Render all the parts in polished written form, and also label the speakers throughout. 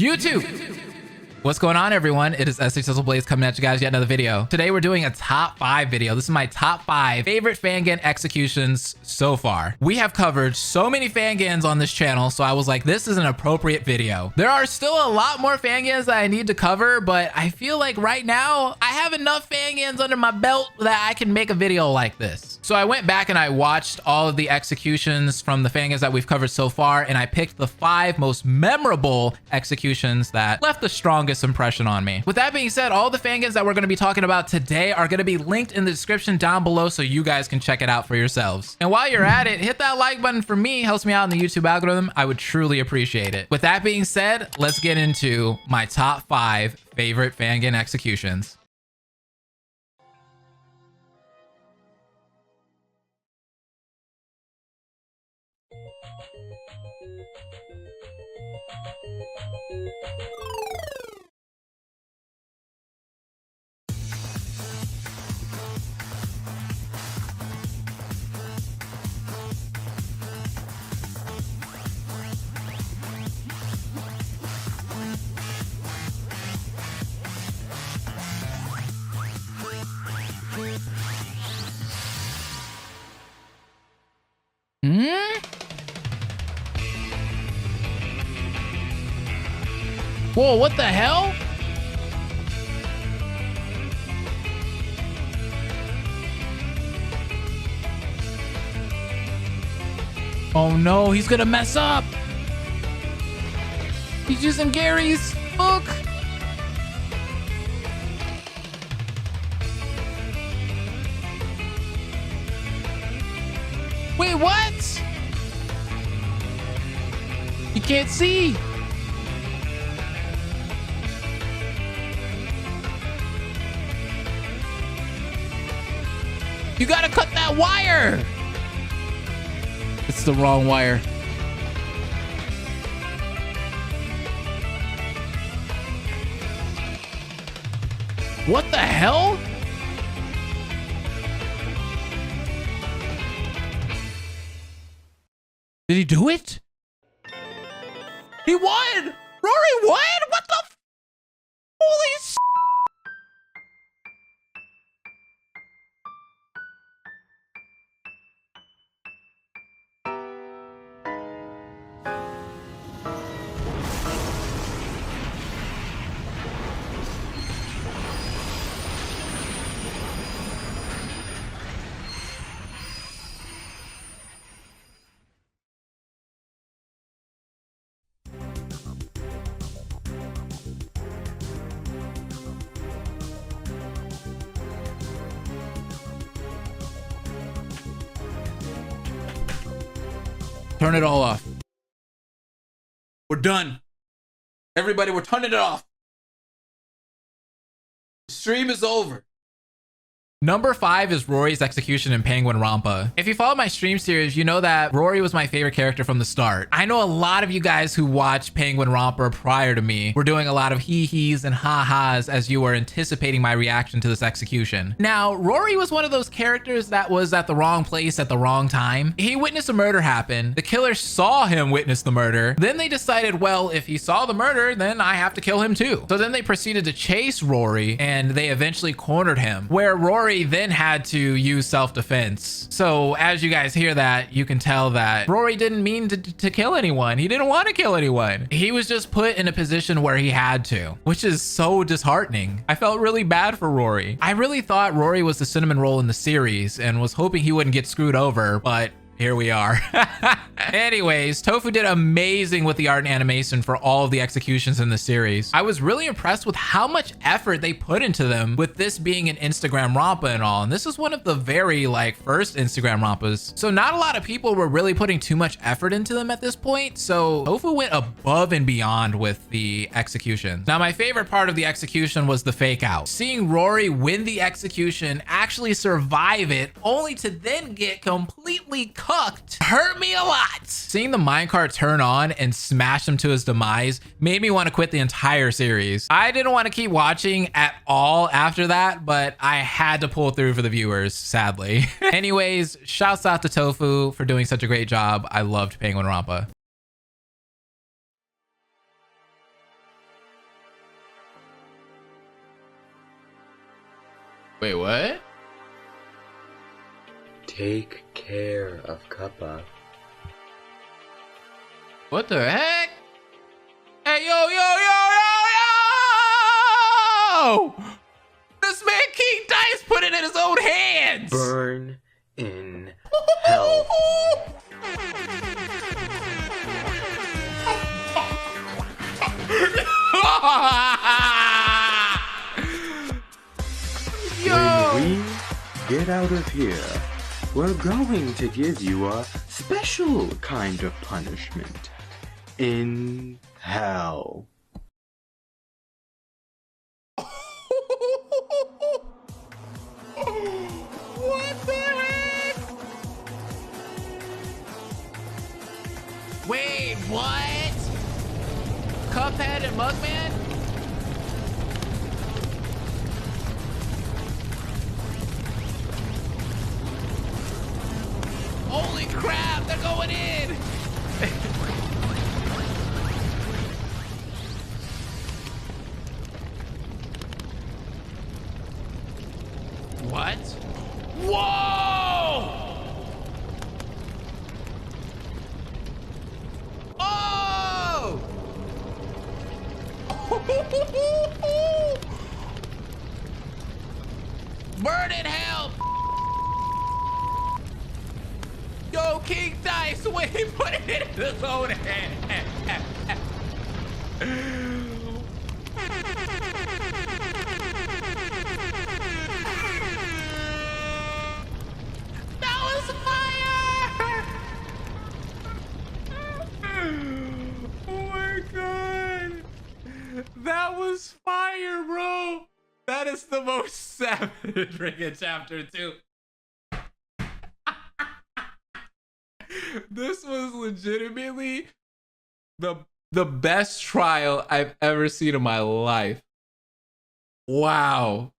Speaker 1: YouTube! What's going on, everyone? It is SHSL Blaze coming at you guys yet another video. Today we're doing a top 5 video. This is my top 5 favorite Fangan executions so far. We have covered so many Fangans on this channel, so I was like, this is an appropriate video. There are still a lot more Fangans that I need to cover, but I feel like right now I have enough Fangans under my belt that I can make a video like this. So I went back and I watched all of the executions from the Fangans that we've covered so far, and I picked the 5 most memorable executions that left the strongest impression on me. With that being said, all the Fangans that we're going to be talking about today are going to be linked in the description down below so you guys can check it out for yourselves. And while you're at it, hit that like button for me. Helps me out in the YouTube algorithm. I would truly appreciate it. With that being said, let's get into my top 5 favorite Fangan executions. Whoa, what the hell? Oh no, he's gonna mess up. He's using Gary's hook. Wait, what? You can't see. You gotta cut that wire. It's the wrong wire. What the hell? Did he do it? He won! Rory won? What the f— holy s— Turn it all off. We're done. Everybody, we're turning it off. The stream is over. Number 5 is Rory's execution in Danganronpa. If you follow my stream series, you know that Rory was my favorite character from the start. I know a lot of you guys who watched Danganronpa prior to me were doing a lot of hee-hees and ha-has as you were anticipating my reaction to this execution. Now, Rory was one of those characters that was at the wrong place at the wrong time. He witnessed a murder happen. The killer saw him witness the murder. Then they decided, well, if he saw the murder, then I have to kill him too. So then they proceeded to chase Rory, and they eventually cornered him, where Rory then had to use self-defense. So as you guys hear that, you can tell that Rory didn't mean to kill anyone. He didn't want to kill anyone. He was just put in a position where he had to, which is so disheartening. I felt really bad for Rory. I really thought Rory was the cinnamon roll in the series and was hoping he wouldn't get screwed over, but here we are. Anyways, Tofu did amazing with the art and animation for all of the executions in the series. I was really impressed with how much effort they put into them, with this being an Instagram Rompa and all. And this is one of the very first Instagram Rompas. So not a lot of people were really putting too much effort into them at this point. So Tofu went above and beyond with the execution. Now, my favorite part of the execution was the fake out. Seeing Rory win the execution, actually survive it, only to then get completely cucked, hurt me a lot. Seeing the minecart turn on and smash him to his demise made me want to quit the entire series. I didn't want to keep watching at all after that, but I had to pull through for the viewers, sadly. Anyways, shouts out to Tofu for doing such a great job. I loved Danganronpa. Wait, what?
Speaker 2: Take care of Kappa.
Speaker 1: What the heck? Hey, yo, yo, yo, yo, yo! This man King Dice put it in his own hands!
Speaker 2: Burn in hell.
Speaker 1: Yo!
Speaker 2: When we get out of here, we're going to give you a special kind of punishment. In hell.
Speaker 1: What the heck? Wait, what? Cuphead and Mugman? Holy crap, they're going in! What? Whoa! Oh! Burn in hell! Yo, King Dice, wait, he put it in his own hand. That was fire! Oh my god. That was fire, bro. That is the most savage freaking chapter 2. This was legitimately the best trial I've ever seen in my life. Wow.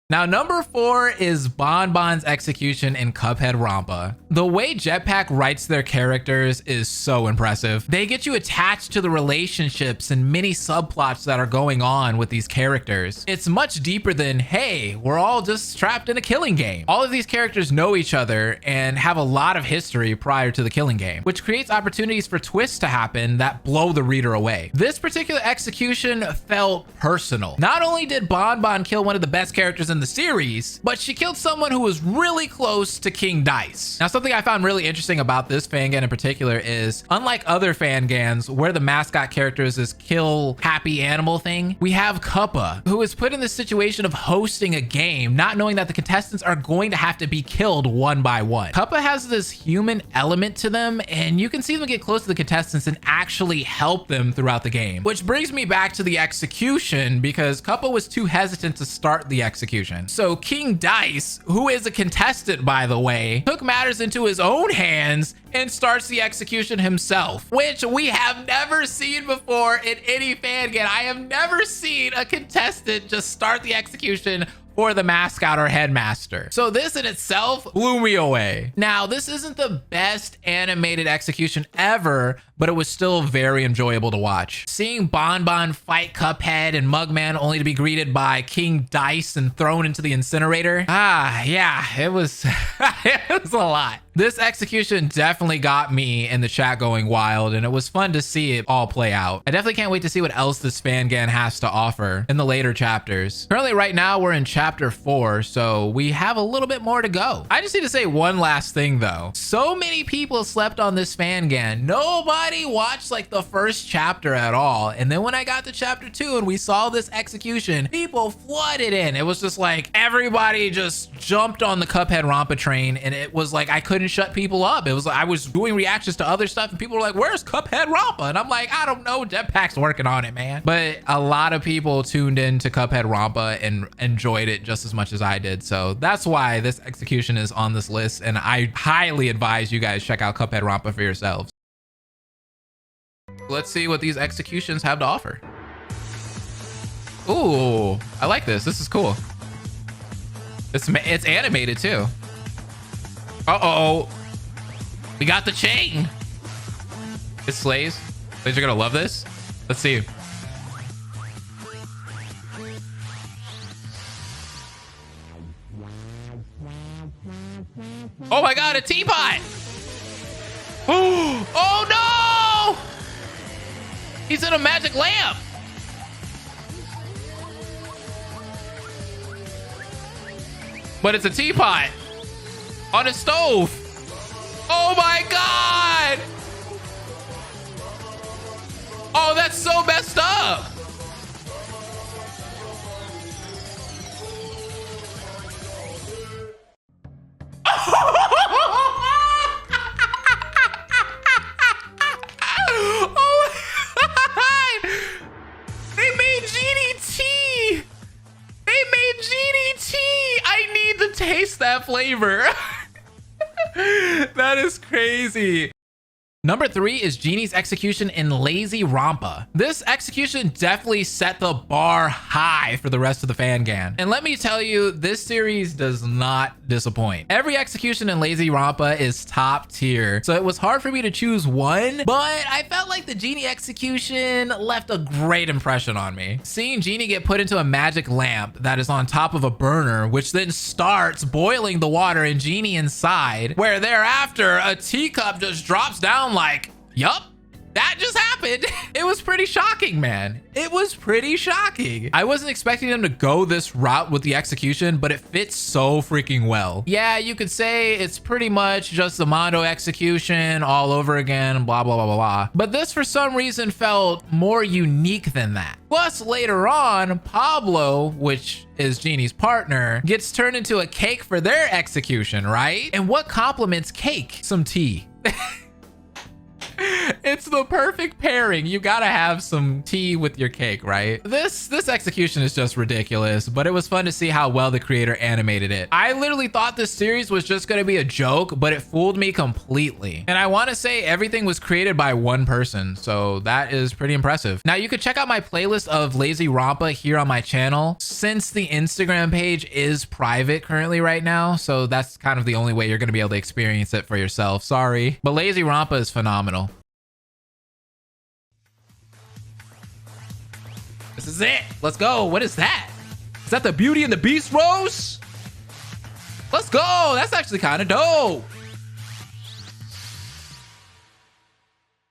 Speaker 1: Now, number 4 is Bon Bon's execution in Cuphead Rampa. The way Jetpack writes their characters is so impressive. They get you attached to the relationships and many subplots that are going on with these characters. It's much deeper than, hey, we're all just trapped in a killing game. All of these characters know each other and have a lot of history prior to the killing game, which creates opportunities for twists to happen that blow the reader away. This particular execution felt personal. Not only did Bon Bon kill one of the best characters in the series, but she killed someone who was really close to King Dice. Now, something I found really interesting about this fangan in particular is, unlike other fangans where the mascot characters is kill happy animal thing, we have Kappa, who is put in the situation of hosting a game, not knowing that the contestants are going to have to be killed one by one. Kappa has this human element to them, and you can see them get close to the contestants and actually help them throughout the game. Which brings me back to the execution, because Kappa was too hesitant to start the execution. So King Dice, who is a contestant by the way, took matters into his own hands and starts the execution himself, which we have never seen before in any fangan. I have never seen a contestant just start the execution for the mascot or headmaster. So this in itself blew me away. Now, this isn't the best animated execution ever, but it was still very enjoyable to watch. Seeing Bon Bon fight Cuphead and Mugman only to be greeted by King Dice and thrown into the incinerator. Yeah, it was, it was a lot. This execution definitely got me in the chat going wild, and it was fun to see it all play out. I definitely can't wait to see what else this fangan has to offer in the later chapters. Currently right now we're in chapter 4, so we have a little bit more to go. I just need to say one last thing though. So many people slept on this fangan. Nobody watched like the first chapter at all. And then when I got to chapter 2 and we saw this execution, people flooded in. It was just like everybody just jumped on the Cuphead Rampa train, and it was like I couldn't shut people up. It was like I was doing reactions to other stuff and people were like, where's Cuphead Rampa? And I'm like, I don't know, Jetpack's working on it, man. But a lot of people tuned in to Cuphead Rampa and enjoyed it just as much as I did. So that's why this execution is on this list, and I highly advise you guys check out Cuphead Rampa for yourselves. Let's see what these executions have to offer. Ooh, I like this. This is cool. It's animated too. Uh-oh. We got the chain. It slays. Slays are gonna love this. Let's see. out a teapot. Oh no! He's in a magic lamp. But it's a teapot on a stove. Oh my God. Oh, that's so messed up. Taste that flavor. That is crazy. Number 3 is Genie's execution in Lazy Rampa. This execution definitely set the bar high for the rest of the Fangan. And let me tell you, this series does not disappoint. Every execution in Lazy Rampa is top tier, so it was hard for me to choose one, but I felt like the Genie execution left a great impression on me. Seeing Genie get put into a magic lamp that is on top of a burner, which then starts boiling the water and Genie inside, where thereafter a teacup just drops down like, yup, that just happened. It was pretty shocking, man. It was pretty shocking. I wasn't expecting them to go this route with the execution, but it fits so freaking well. Yeah, you could say it's pretty much just the Mondo execution all over again, blah, blah, blah, blah, blah. But this, for some reason, felt more unique than that. Plus, later on, Pablo, which is Genie's partner, gets turned into a cake for their execution, right? And what complements cake? Some tea. It's the perfect pairing. You gotta have some tea with your cake, right? This execution is just ridiculous, but it was fun to see how well the creator animated it. I literally thought this series was just gonna be a joke, but it fooled me completely. And I want to say everything was created by one person, so that is pretty impressive. Now you could check out my playlist of Lazy Rampa here on my channel, since the Instagram page is private currently right now, so that's kind of the only way you're gonna be able to experience it for yourself. Sorry, but Lazy Rampa is phenomenal. This is it. Let's go. What is that? Is that the Beauty and the Beast Rose? Let's go. That's actually kind of dope.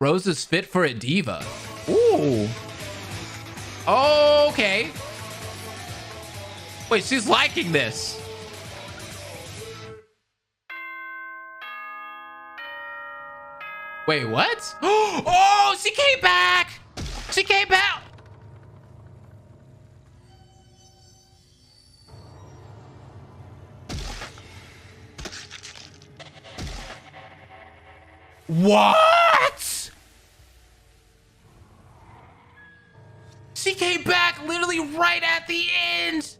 Speaker 1: Rose is fit for a diva. Ooh. Okay. Wait, she's liking this. Wait, what? Oh, she came back. She came back. What? She came back literally right at the end.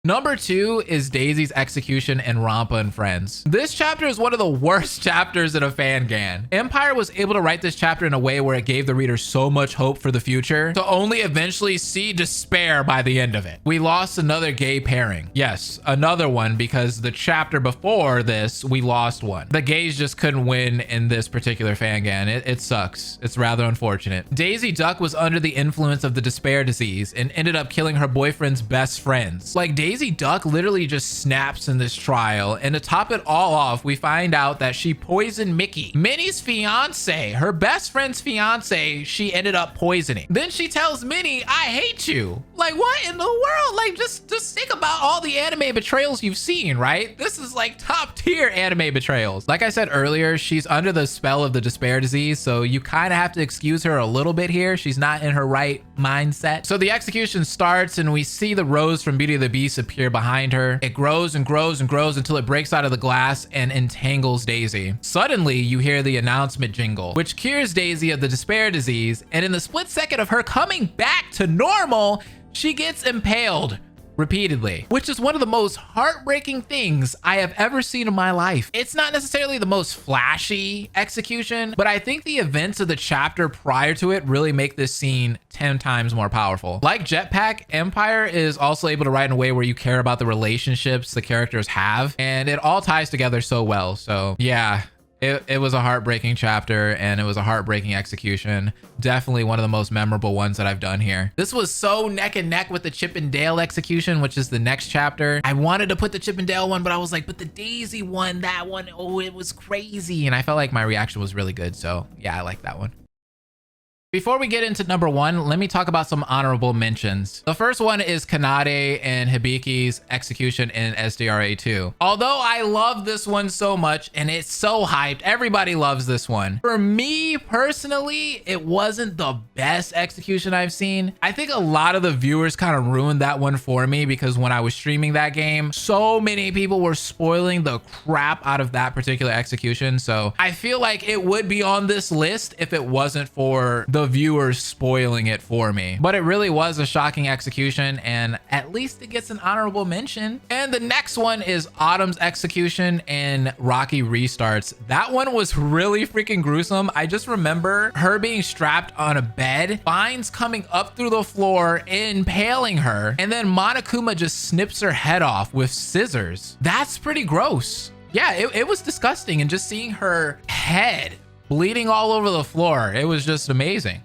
Speaker 1: Number 2 is Daisy's execution in Rampa and Friends. This chapter is one of the worst chapters in a Fangan. Empire was able to write this chapter in a way where it gave the reader so much hope for the future to only eventually see despair by the end of it. We lost another gay pairing. Yes, another one, because the chapter before this, we lost one. The gays just couldn't win in this particular Fangan. It sucks. It's rather unfortunate. Daisy Duck was under the influence of the despair disease and ended up killing her boyfriend's best friends. Like, Daisy Duck literally just snaps in this trial, and to top it all off, we find out that she poisoned Mickey, Minnie's fiance, her best friend's fiance. She ended up poisoning. Then she tells Minnie, "I hate you." Like, what in the world? Like, just think about all the anime betrayals you've seen, right? This is like top tier anime betrayals. Like I said earlier, she's under the spell of the despair disease, so you kind of have to excuse her a little bit here. She's not in her right mindset. So the execution starts, and we see the rose from Beauty and the Beast appear behind her. It grows and grows and grows until it breaks out of the glass and entangles Daisy. Suddenly, you hear the announcement jingle, which cures Daisy of the despair disease, and in the split second of her coming back to normal, she gets impaled repeatedly, which is one of the most heartbreaking things I have ever seen in my life. It's not necessarily the most flashy execution, but I think the events of the chapter prior to it really make this scene 10 times more powerful. Like Jetpack, Empire is also able to write in a way where you care about the relationships the characters have, and it all ties together so well. So yeah, It was a heartbreaking chapter and it was a heartbreaking execution. Definitely one of the most memorable ones that I've done here. This was so neck and neck with the Chip and Dale execution, which is the next chapter. I wanted to put the Chip and Dale one, but I was like, but the Daisy one, that one, oh, it was crazy. And I felt like my reaction was really good. So yeah, I like that one. Before we get into number one, let me talk about some honorable mentions. The first one is Kanade and Hibiki's execution in SDRA 2. Although I love this one so much and it's so hyped, everybody loves this one. For me personally, it wasn't the best execution I've seen. I think a lot of the viewers kind of ruined that one for me because when I was streaming that game, so many people were spoiling the crap out of that particular execution. So I feel like it would be on this list if it wasn't for the viewers spoiling it for me. But it really was a shocking execution and at least it gets an honorable mention. And the next one is Autumn's execution in Rocky Restarts. That one was really freaking gruesome. I just remember her being strapped on a bed, vines coming up through the floor, impaling her, and then Monokuma just snips her head off with scissors. That's pretty gross. Yeah, it was disgusting, and just seeing her head bleeding all over the floor, it was just amazing.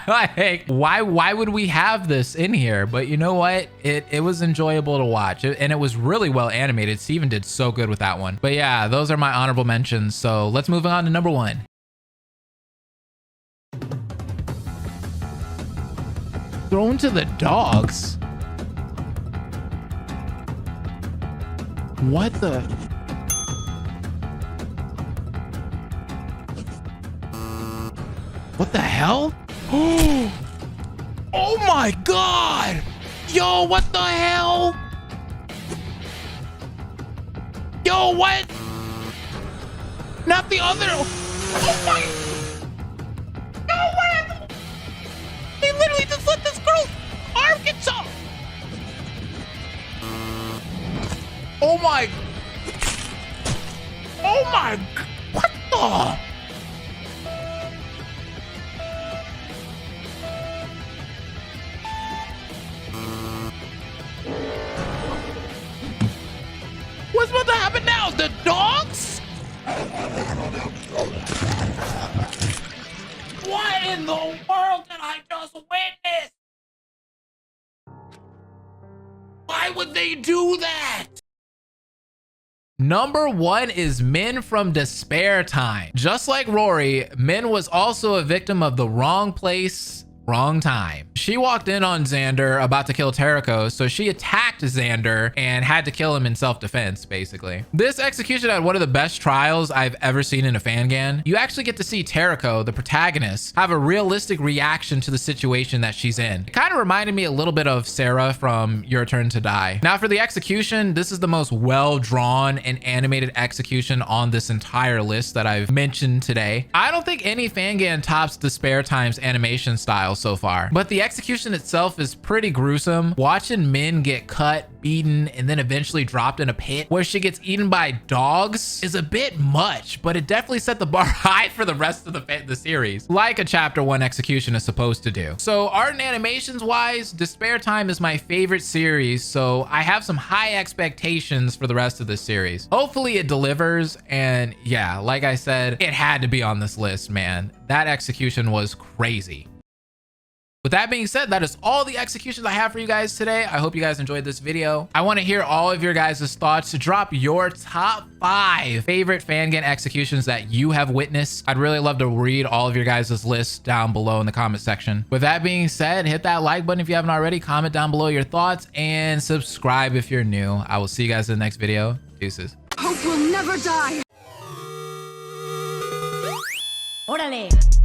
Speaker 1: Like, why would we have this in here? But you know what, it was enjoyable to watch, and it was really well animated. Steven did so good with that one. But yeah, those are my honorable mentions. So let's move on to number one. Thrown to the dogs. What the? What the hell? Oh my God! Yo, what the hell? Yo, what? Not the other. Oh my. No, what? They literally just let this girl's arm get off. Oh my. Oh my. What the? What's about to happen now? The dogs? What in the world did I just witness? Why would they do that? Number one is Min from Despair Time. Just like Rory, Min was also a victim of the wrong place, wrong time. She walked in on Xander about to kill Terako, so she attacked Xander and had to kill him in self-defense, basically. This execution had one of the best trials I've ever seen in a Fangan. You actually get to see Terako, the protagonist, have a realistic reaction to the situation that she's in. It kind of reminded me a little bit of Sarah from Your Turn to Die. Now for the execution, this is the most well-drawn and animated execution on this entire list that I've mentioned today. I don't think any Fangan tops Despair Time's animation style so far, but the execution itself is pretty gruesome. Watching Min get cut, beaten, and then eventually dropped in a pit where she gets eaten by dogs is a bit much, but it definitely set the bar high for the rest of the series, like a chapter one execution is supposed to do. So art and animations wise, Despair Time is my favorite series, so I have some high expectations for the rest of this series. Hopefully it delivers, and yeah, like I said, it had to be on this list, man. That execution was crazy. With that being said, that is all the executions I have for you guys today. I hope you guys enjoyed this video. I want to hear all of your guys' thoughts. Drop your top 5 favorite Fangan executions that you have witnessed. I'd really love to read all of your guys' lists down below in the comment section. With that being said, hit that like button if you haven't already, comment down below your thoughts, and subscribe if you're new. I will see you guys in the next video. Deuces.
Speaker 3: Hope will never die. Órale.